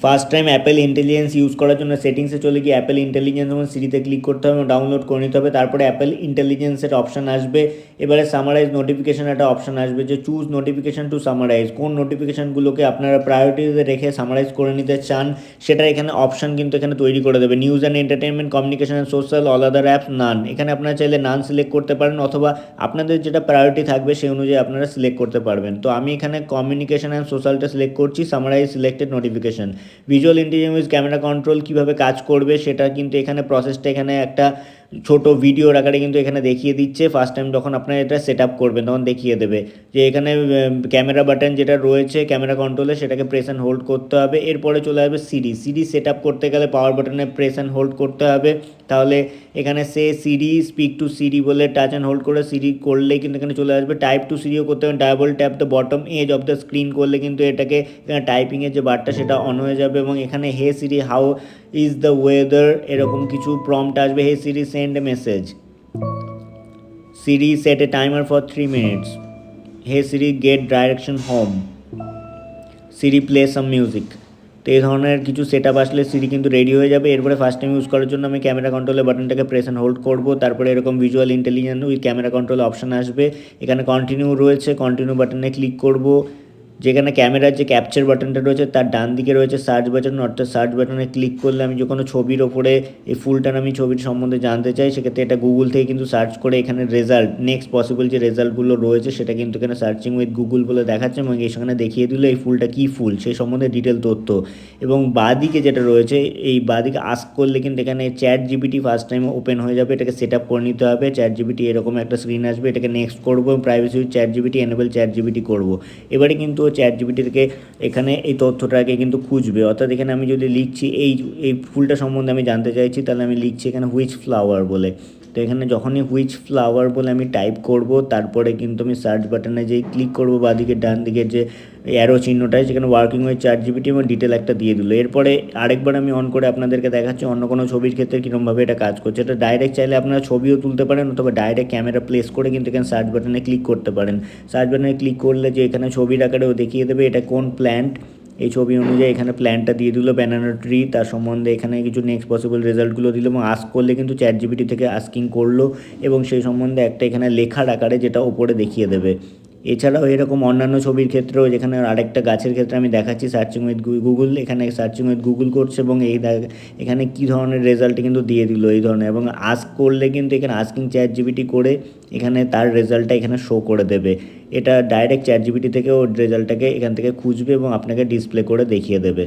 First time Apple intelligence use করার জন্য সেটিংসে চলে গিয়ে অ্যাপেল ইন্টেলিজেন্স এবং সিরিতে ক্লিক করতে হবে এবং ডাউনলোড করে নিতে হবে। তারপরে অ্যাপেল ইন্টেলিজেন্সের অপশান আসবে। এবারে সামারাইজ নোটিফিকেশান একটা অপশান আসবে যে চুজ নোটিফিকেশান টু সামারাইজ, কোন নোটিফিকেশানগুলোকে আপনারা প্রায়োরিটিতে রেখে সামারাইজ করে নিতে চান সেটা এখানে অপশান কিন্তু এখানে তৈরি করে দেবে। News and entertainment, communication and social, all other apps, none. এখানে আপনারা চাইলে নান সিলেক্ট করতে পারেন অথবা আপনাদের যেটা প্রায়োরিটি থাকবে সেই অনুযায়ী আপনারা সিলেক্ট করতে পারবেন। তো আমি এখানে কমিউনিকেশন অ্যান্ড সোশ্যালটা সিলেক্ট করছি, summarise selected notification. Visual intelligence camera control কীভাবে কাজ করবে সেটা কিন্তু এখানে প্রসেসটা এখানে একটা ছোট ভিডিওর আকারে কিন্তু এখানে দেখিয়ে দিচ্ছে। ফার্স্ট টাইম যখন আপনারা এটা সেট আপ করবেন তখন দেখিয়ে দেবে যে এখানে ক্যামেরা বাটন যেটা রয়েছে ক্যামেরা কন্ট্রোলে সেটাকে প্রেস অ্যান্ড হোল্ড করতে হবে। এরপরে চলে আসবে সিডি সেট আপ করতে গেলে পাওয়ার বাটনে প্রেস অ্যান্ড হোল্ড করতে হবে। তাহলে এখানে সে সিডি, স্পিক টু সিডি বলে টাচ অ্যান্ড হোল্ড করে সিডি করলেই কিন্তু এখানে চলে আসবে। টাইপ টু সিডিও করতে হবে, double tap the bottom edge of the screen করলে কিন্তু এটাকে এখানে টাইপিংয়ের যে বারটা সেটা অন হয়ে যাবে এবং এখানে হে CD how is the weather এরকম কিছু প্রম্পট আসবে। হে CD send A message, CD set A timer for 3 minutes, hey CD gate direction home, CD play some music. তো এই ধরনের কিছু সেট আপ আসলে সিডি কিন্তু রেডি হয়ে যাবে। এরপরে ফার্স্ট টাইম ইউজ করার জন্য আমি ক্যামেরা কন্ট্রোলের বাটনটাকে প্রেস অ্যান্ড হোল্ড করবো। তারপরে এরকম visual intelligence with camera control option আসবে। এখানে কন্টিনিউ রয়েছে, কন্টিনিউ বাটনে ক্লিক করব। যেখানে ক্যামেরার যে ক্যাপচার বাটনটা রয়েছে তার ডান দিকে রয়েছে সার্চ বাটন, অর্থাৎ সার্চ বাটনে ক্লিক করলে আমি যে কোনো ছবির ওপরে এই ফুলটার আমি ছবির সম্বন্ধে জানতে চাই সেক্ষেত্রে এটা গুগল থেকে কিন্তু সার্চ করে এখানে রেজাল্ট নেক্সট পসিবল যে রেজাল্টগুলো রয়েছে সেটা কিন্তু এখানে সার্চিং উইথ গুগল বলে দেখাচ্ছে এবং সেখানে দেখিয়ে দিল এই ফুলটা কী ফুল সেই সম্বন্ধে ডিটেল তথ্য। এবং বাঁদিকে যেটা রয়েছে এই বাঁদিকে আস্ক করলে কিন্তু এখানে chat GPT first time open হয়ে যাবে। এটাকে সেট আপ করে নিতে হবে। চ্যাট জিপিটি এরকম একটা স্ক্রিন আসবে, এটাকে নেক্সট করবো। Privacy with chat GPT enable chat GPT করবো। এবারে কিন্তু চ্যাট জিপিটি থেকে এখানে এই তথ্যটাকে কিন্তু খুঁজবে, অর্থাৎ এখানে আমি যদি লিখছি এই ফুলটা সম্বন্ধে আমি জানতে চাইছি তাহলে আমি লিখছি এখানে হুইচ ফ্লাওয়ার বলে। তো এখানে যখনই হুইচ ফ্লাওয়ার বলে আমি টাইপ করব তারপরে কিন্তু আমি সার্চ বাটনে যেই ক্লিক করব বাঁদিকে ডান দিকের যে অ্যারো চিহ্নটায় সেখানে ওয়ার্কিং উইথ চ্যাট জিপিটি এবং ডিটেল একটা দিয়ে দিল। এরপরে আরেকবার আমি অন করে আপনাদেরকে দেখাচ্ছি অন্য কোনো ছবির ক্ষেত্রে কীরকমভাবে এটা কাজ করছে। এটা ডাইরেক্ট চাইলে আপনারা ছবিও তুলতে পারেন অথবা ডাইরেক্ট ক্যামেরা প্লেস করে কিন্তু এখানে সার্চ বাটনে ক্লিক করতে পারেন। সার্চ বাটনে ক্লিক করলে যে এখানে ছবির আকারেও দেখিয়ে দেবে এটা কোন প্ল্যান্ট, এই ছবি অনুযায়ী এখানে প্ল্যানটা দিয়ে দিল ব্যানানা ট্রি, তার সম্বন্ধে এখানে কিছু নেক্সট পসিবল রেজাল্টগুলো দিল এবং আস্ক করলে কিন্তু চ্যাট জিপিটি থেকে আস্কিং করলো এবং সেই সম্বন্ধে একটা এখানে লেখার আকারে যেটা ওপরে দেখিয়ে দেবে। এছাড়াও এরকম অন্যান্য ছবির ক্ষেত্রেও যেখানে আরেকটা গাছের ক্ষেত্রে আমি দেখাচ্ছি সার্চিং উইথ গুগল, এখানে সার্চিং উইথ গুগল করছে এবং এখানে কী ধরনের রেজাল্ট কিন্তু দিয়ে দিল এই ধরনের এবং আস্ক করলে কিন্তু এখানে আস্কিং চ্যাট জিপিটি করে এখানে তার রেজাল্টটা এখানে শো করে দেবে। এটা ডাইরেক্ট চ্যাট জিপিটি থেকেও রেজাল্টটাকে এখান থেকে খুঁজবে এবং আপনাকে ডিসপ্লে করে দেখিয়ে দেবে।